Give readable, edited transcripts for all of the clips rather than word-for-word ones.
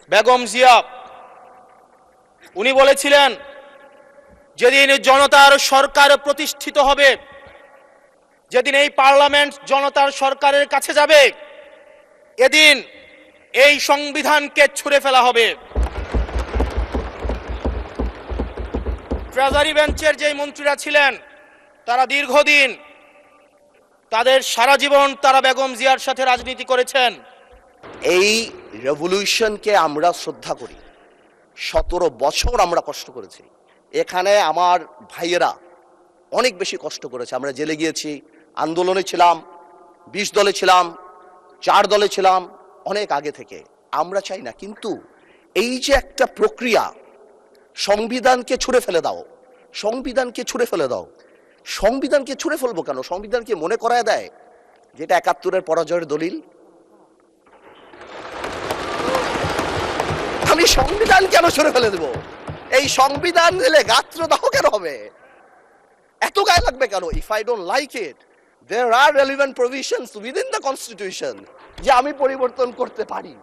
বেগম জিয়া উনি বলেছিলেন, যেদিন জনতার সরকার প্রতিষ্ঠিত হবে, যেদিন এই পার্লামেন্ট জনতার সরকারের কাছে যাবে, এদিন এই সংবিধানকে ছুঁড়ে ফেলা হবে। ট্রেজারি বেঞ্চের যে মন্ত্রীরা ছিলেন, তারা দীর্ঘদিন, তাদের সারা জীবন তারা বেগম জিয়ার সাথে রাজনীতি করেছেন। এই রেভলিউশনকে আমরা শ্রদ্ধা করি। 17 বছর আমরা কষ্ট করেছি। এখানে আমার ভাইয়েরা অনেক বেশি কষ্ট করেছে। আমরা জেলে গিয়েছি, আন্দোলনে ছিলাম, 20 দলে ছিলাম, 4 দলে ছিলাম, অনেক আগে থেকে। আমরা চাই না, কিন্তু এই যে একটা প্রক্রিয়া, সংবিধানকে ছুঁড়ে ফেলে দাও, সংবিধানকে ছুঁড়ে ফেলে দাও। সংবিধানকে ছুঁড়ে ফেলবো কেন? সংবিধানকে মনে করায় দেয় যেটা 71-এর পরাজয়ের দলিল। আমি সংবিধান কেন ছুঁড়ে ফেলে দেবো? এই সংবিধান দিলে গাত্রদাহ কেন হবে? এত গায়ে লাগবে কেন? If I don't like it, there are relevant provisions within the constitution যে আমি পরিবর্তন করতে পারি।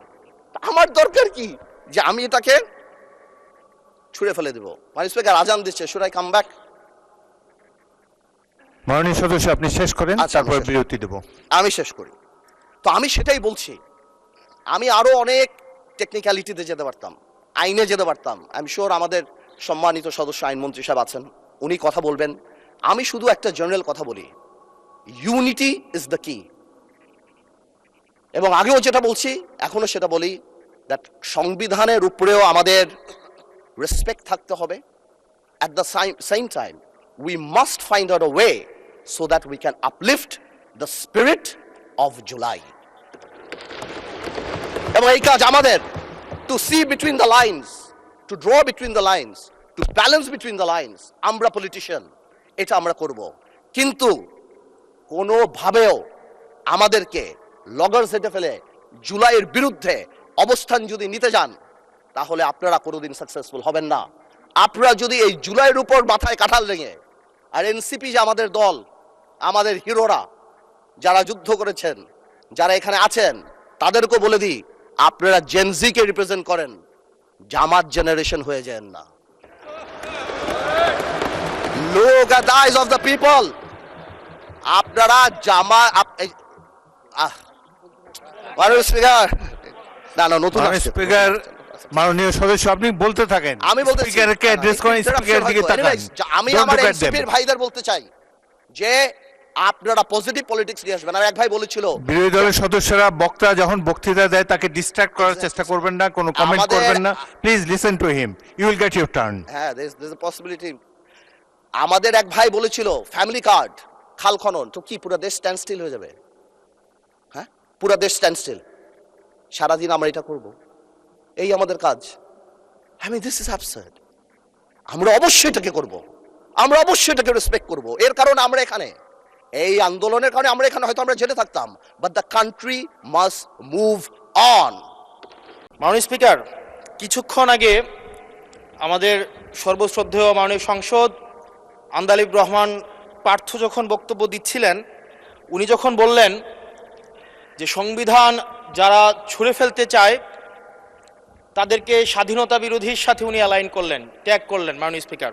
আমার দরকার কি যে আমি এটাকে ছুঁড়ে ফেলে দেবো? মাননীয় স্পিকার, আজান দিচ্ছে, শুড আই কাম ব্যাক? মাননীয় সদস্য, আপনি শেষ করেন, তারপর বিরতি দেব। আমি শেষ করি। তো আমি সেটাই বলছি, আমি আরো অনেক টেকনিক্যালিটিতে যেতে পারতাম, আইনে যেতে পারতাম। আই এম শিওর আমাদের সম্মানিত সদস্য আইনমন্ত্রী সাহেব আছেন, উনি কথা বলবেন। আমি শুধু একটা জেনারেল কথা বলি, ইউনিটি ইজ দ্য কি। এবং আগেও যেটা বলছি, এখনো সেটা বলি, দ্যাট সংবিধানের উপরেও আমাদের রেসপেক্ট থাকতে হবে। At the same time we must find out a way so that we can uplift the spirit of July. এবং এই কাজ আমাদের, to see between the lines, to draw between the lines, to balance between the lines. আমরা politician, এটা আমরা করব, কিন্তু কোনোভাবেও আমাদেরকে লগর্স হেঁটে ফেলে জুলাইয়ের বিরুদ্ধে অবস্থান যদি নিতে যান, তাহলে আপনারা কোনোদিন সাকসেসফুল হবেন না। আপনারা যদি এই জুলাইয়ের উপর মাথায় কাঁঠাল লেগে, আর এনসিপি যে আমাদের দল, আমাদের হিরোরা যারা যুদ্ধ করেছেন, যারা এখানে আছেন, তাদেরকে বলে দিই, আপনারা জেনজিকে রিপ্রেজেন্ট করেন, জামাত জেনারেশন হয়ে যান না। Look at the eyes of the people. আপনারা মাননীয় স্পিকার, না নতুন স্পিকার, মাননীয় সদস্য, আপনি বলতে থাকেন। আমি বলতে স্পিকারকে অ্যাড্রেস করেন, স্পিকারের দিকে তাকান। আমি আমার এনসিপির ভাইদের বলতে চাই যে আপনারা পজিটিভ পলিটিক্স নিয়ে আসবেন। আর এক ভাই বলেছিল, বিরোধী দলের সদস্যরা বক্তা যখন বক্তৃতা দেয় তাকে ডিস্ট্রাক্ট করার চেষ্টা করবেন না, কোনো কমেন্ট করবেন না। Please listen to him, you will get your turn. হ্যাঁ, দেয়ার ইজ আ পসিবিলিটি। আমাদের এক ভাই বলেছিল, ফ্যামিলি কার্ড, খাল খনন, তো কি পুরো দেশ স্ট্যান্ড স্টিল হয়ে যাবে? হ্যাঁ, পুরো দেশ স্ট্যান্ড স্টিল। সারাদিন আমরা এটা করব, এই আমাদের কাজ? I mean, this is absurd. আমরা অবশ্যই এটাকে করব, আমরা অবশ্যই এটাকে রেসপেক্ট করব। এর কারণ আমরা এখানে, এই আন্দোলনের কারণে আমরা এখানে, হয়তো আমরা জেলে থাকতাম, but the country must move on. মাননীয় স্পিকার, কিছুক্ষণ আগে আমাদের সর্বশ্রদ্ধেয় মাননীয় সংসদ আন্দালিব রহমান পার্থ যখন বক্তব্য দিচ্ছিলেন, উনি যখন বললেন যে সংবিধান যারা ছুঁড়ে ফেলতে চায় তাদেরকে স্বাধীনতা বিরোধীর সাথে উনি অ্যালাইন করলেন, ট্যাগ করলেন মাননীয় স্পিকার।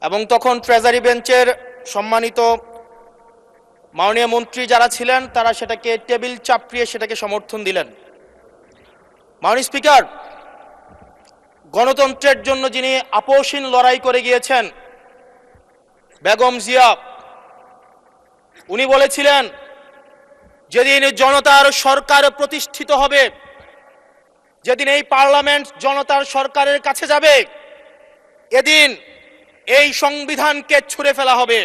এবং তখন ট্রেজারি বেঞ্চের সম্মানিত মাননীয় মন্ত্রী যারা ছিলেন, তারা সেটাকে টেবিল চাপড়িয়ে সেটাকে সমর্থন দিলেন। মাননীয় স্পিকার, গণতন্ত্রের জন্য যিনি আপোষহীন লড়াই করে গিয়েছেন বেগম জিয়া, উনি বলেছিলেন, যেদিন জনতার সরকার প্রতিষ্ঠিত হবে, যেদিন এই পার্লামেন্ট জনতার সরকারের কাছে যাবে, এদিন এই সংবিধানকে ছুঁড়ে ফেলা হবে।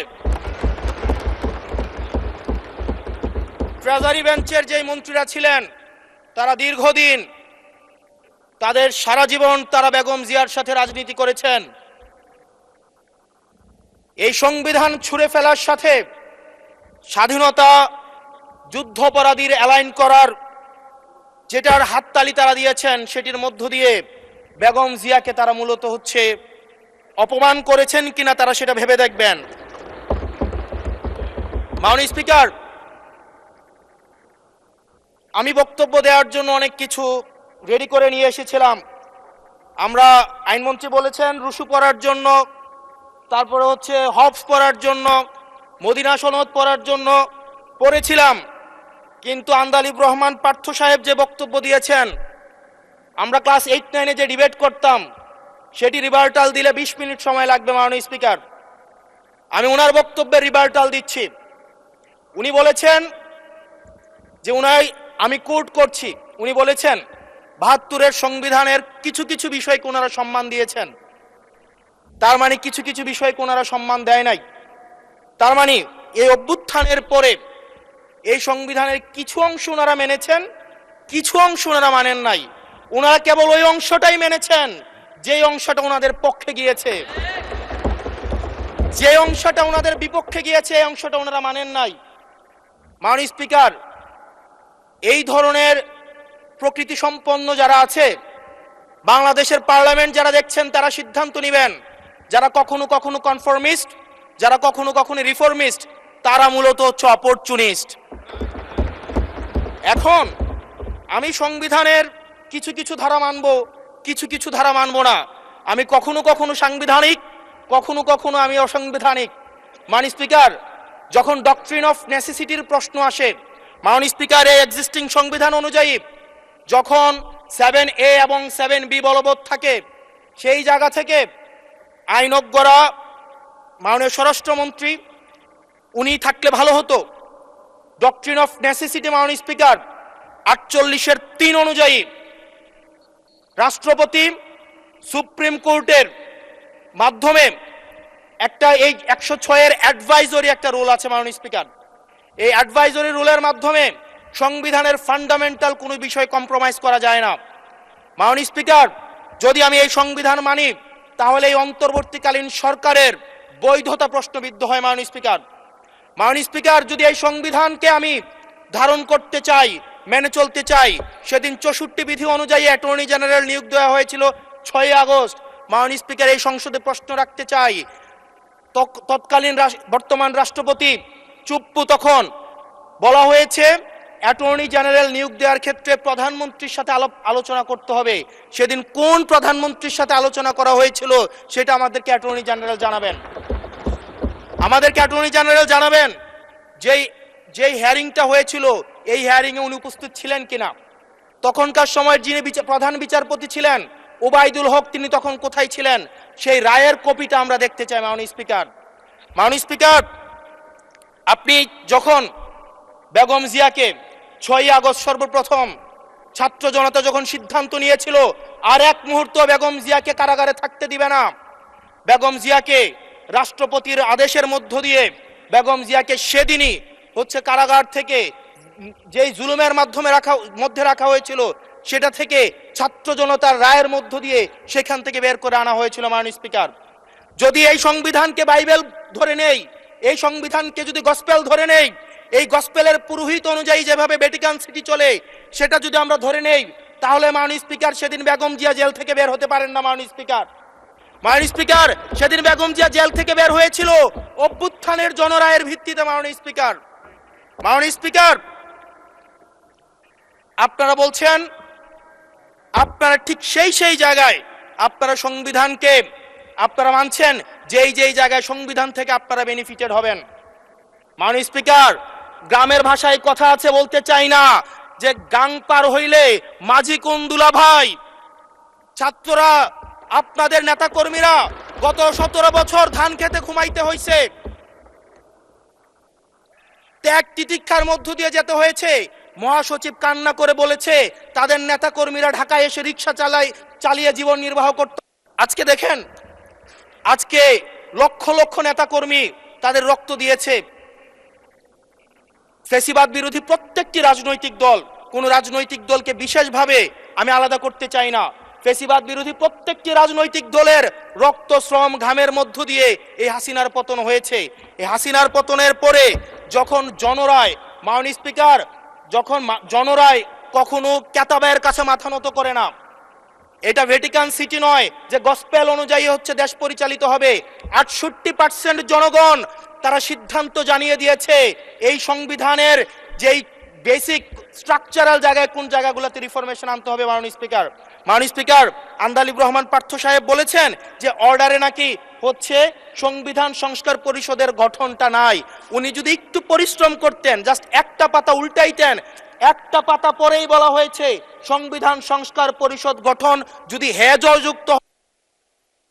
ট্রেজারি বেঞ্চের যে মন্ত্রীরা ছিলেন, তারা দীর্ঘদিন, তাদের সারা জীবন তারা বেগম জিয়ার সাথে রাজনীতি করেছেন। এই সংবিধান ছুঁড়ে ফেলার সাথে স্বাধীনতা যুদ্ধাপরাধীর অ্যালাইন করার যেটার হাততালি তারা দিয়েছেন, সেটির মধ্য দিয়ে বেগম জিয়াকে তারা মূলত হচ্ছে অপমান করেছেন কিনা তারা সেটা ভেবে দেখবেন। মাননীয় স্পিকার, আমি বক্তব্য দেওয়ার জন্য অনেক কিছু রেডি করে নিয়ে এসেছিলাম। আমরা আইনমন্ত্রী বলেছেন রুশু পড়ার জন্য, তারপরে হচ্ছে হবস পড়ার জন্য, মদিনা সনদ পড়ার জন্য পড়েছিলাম, কিন্তু আন্দালিব রহমান পার্থ সাহেব যে বক্তব্য দিয়েছেন, আমরা ক্লাস 8-9-এ যে ডিবেট করতাম সেটি রিভার্টাল দিলে 20 মিনিট সময় লাগবে মাননীয় স্পিকার। আমি ওনার বক্তব্যের রিভার্টাল দিচ্ছি। উনি বলেছেন যে আমি কোট করছি, উনি বলেছেন ৭২-এর সংবিধানের কিছু কিছু বিষয়কে ওনারা সম্মান দিয়েছেন। তার মানে কিছু কিছু বিষয়কে ওনারা সম্মান দেয় নাই। তার মানে এই অভ্যুত্থানের পরে এই সংবিধানের কিছু অংশ ওনারা মেনেছেন, কিছু অংশ ওনারা মানেন নাই। ওনারা কেবল ওই অংশটাই মেনেছেন যে অংশটা ওনাদের পক্ষে গিয়েছে, যে অংশটা ওনাদের বিপক্ষে গিয়েছে এই অংশটা ওনারা মানেন নাই। মাননীয় স্পিকার, এই ধরনের প্রকৃতি সম্পন্ন যারা আছে বাংলাদেশের পার্লামেন্ট যারা দেখছেন তারা সিদ্ধান্ত নেবেন। যারা কখনো কখনো কনফরমিস্ট, যারা কখনো কখনো রিফর্মিস্ট, তারা মূলত হচ্ছে অপরচুনিস্ট। এখন আমি সংবিধানের কিছু কিছু ধারা মানব, কিছু কিছু ধারা মানব না। আমি কখনো কখনো সাংবিধানিক, কখনো কখনো আমি অসাংবিধানিক। মাননীয় স্পিকার, যখন ডক্ট্রিন অফ নেসেসিটির প্রশ্ন আসে, মাননীয় স্পিকার, এই এক্সিস্টিং সংবিধান অনুযায়ী যখন 7A এবং 7B বলবৎ থাকে, সেই জায়গা থেকে আইনজ্ঞরা, মাননীয় স্বরাষ্ট্রমন্ত্রী উনি থাকলে ভালো হতো। ডক্ট্রিন অফ নেসেসিটি মাননীয় স্পিকার 48-3 অনুযায়ী রাষ্ট্রপতি সুপ্রিম কোর্টের মাধ্যমে একটা এই 106-এর অ্যাডভাইজরি একটা রুল আছে মাননীয় স্পিকার। এই অ্যাডভাইজরি রুলের মাধ্যমে সংবিধানের ফান্ডামেন্টাল কোনো বিষয় কম্প্রোমাইজ করা যায় না। মাননীয় স্পিকার, যদি আমি এই সংবিধান মানি তাহলে এই অন্তর্বর্তীকালীন সরকারের বৈধতা প্রশ্নবিদ্ধ হয়। মাননীয় স্পিকার, মাননীয় স্পিকার, যদি এই সংবিধানকে আমি ধারণ করতে চাই, মেনে চলতে চাই, সেদিন 64 বিধি অনুযায়ী অ্যাটর্নি জেনারেল নিয়োগ দেওয়া হয়েছিল 6 আগস্ট। মাননীয় স্পিকার, এই সংসদে প্রশ্ন রাখতে চাই, তৎকালীন বর্তমান রাষ্ট্রপতি চুপ্পু, তখন বলা হয়েছে অ্যাটর্নি জেনারেল নিয়োগ দেওয়ার ক্ষেত্রে প্রধানমন্ত্রীর সাথে আলোচনা করতে হবে। সেদিন কোন প্রধানমন্ত্রীর সাথে আলোচনা করা হয়েছিল সেটা আমাদেরকে অ্যাটর্নি জেনারেল জানাবেন। আমাদেরকে অ্যাটর্নি জেনারেল জানাবেন যেই হিয়ারিংটা হয়েছিল এই হিয়ারিংয়ে উনি উপস্থিত ছিলেন কিনা। তখনকার সময় যিনি প্রধান বিচারপতি ছিলেন ওবায়দুল হক, তিনি তখন কোথায় ছিলেন, সেই রায়ের কপিটা আমরা দেখতে চাই। মাননীয় স্পিকার, মাননীয় স্পিকার, আপনি যখন বেগম জিয়াকে 6 আগস্ট সর্বপ্রথম ছাত্র জনতা যখন সিদ্ধান্ত নিয়েছিল আর এক মুহূর্ত বেগম জিয়াকে কারাগারে থাকতে দিবে না, বেগম জিয়াকে রাষ্ট্রপতির আদেশের মধ্য দিয়ে বেগম জিয়াকে সেদিনই হচ্ছে কারাগার থেকে যেই জুলুমের মধ্যে রাখা হয়েছিল সেটা থেকে ছাত্র জনতার রায়ের মধ্য দিয়ে সেখান থেকে বের করে আনা হয়েছিল। মাননীয় স্পিকার, যদি এই সংবিধানকে বাইবেল ধরে নেই, এই সংবিধানকে যদি গসপেল ধরে নেই, এই গসপেলের পুরোহিত অনুযায়ী যেভাবে ভ্যাটিকান সিটি চলে সেটা যদি আমরা ধরে নেই, তাহলে মাননীয় স্পিকার সেদিন বেগম জিয়া জেল থেকে বের হতে পারেন না। মাননীয় স্পিকার, মাননীয় স্পিকার, সেদিন বেগম জিয়া জেল থেকে বের হয়েছিল অভ্যুত্থানের জনরায়ের ভিত্তিতে। মাননীয় স্পিকার, মাননীয় স্পিকার, আপনারা বলছেন আপনারা ঠিক সেই জায়গায় আপনারা সংবিধানকে আপনারা মানছেন যেই জায়গায় সংবিধান থেকে আপনারা বেনিফিটেড হবেন। মাননীয় স্পিকার, গ্রামের ভাষায় কথা আছে, বলতে চাই না, যে গাং পার হইলে মাঝি কোন দুলা ভাই। ছাত্ররা, আপনাদের নেতা কর্মীরা গত 17 বছর ধান খেতে ঘুমাইতে হয়েছে, ত্যাগ তিতিক্ষার মধ্য দিয়ে যেতে হয়েছে। মহাসচিব কান্না করে বলেছে তাদের নেতা কর্মীরা ঢাকায় এসে রিক্সা চালিয়ে জীবন নির্বাহ করত। আজকে দেখেন, আজকে লক্ষ লক্ষ নেতা কর্মী তাদের রক্ত দিয়েছে। ফ্যাসিবাদ বিরোধী প্রত্যেকটি রাজনৈতিক দল, কোন রাজনৈতিক দলকে বিশেষভাবে আমি আলাদা করতে চাই না, ফ্যাসিবাদ বিরোধী প্রত্যেকটি রাজনৈতিক দলের রক্ত, শ্রম, ঘামের মধ্য দিয়ে এই হাসিনার পতন হয়েছে। এই হাসিনার পতনের পরে যখন জনরায়, মাননীয় স্পিকার, যখন জনরায় কখনো কেতাবের কাছে মাথা নত করে না। এটা ভ্যাটিকান সিটি নয় যে গসপেল অনুযায়ী হচ্ছে দেশ পরিচালিত হবে। 68% জনগণ তারা সিদ্ধান্ত জানিয়ে দিয়েছে এই সংবিধানের বেসিক স্ট্রাকচারাল জায়গায় কোন জায়গাগুলোতে রিফরমেশন আনতে হবে মাননীয় স্পিকার। মাননীয় স্পিকার, আন্দালিব রহমান পার্থ সাহেব বলেছেন যে অর্ডারে নাকি হচ্ছে সংবিধান সংস্কার পরিষদের গঠনটা নাই। উনি যদি একটু পরিশ্রম করতেন, জাস্ট একটা পাতা উল্টাইতেন, একটা পাতা পরেই বলা হয়েছে সংবিধান সংস্কার পরিষদ গঠন যদি হ্যাঁ জয়যুক্ত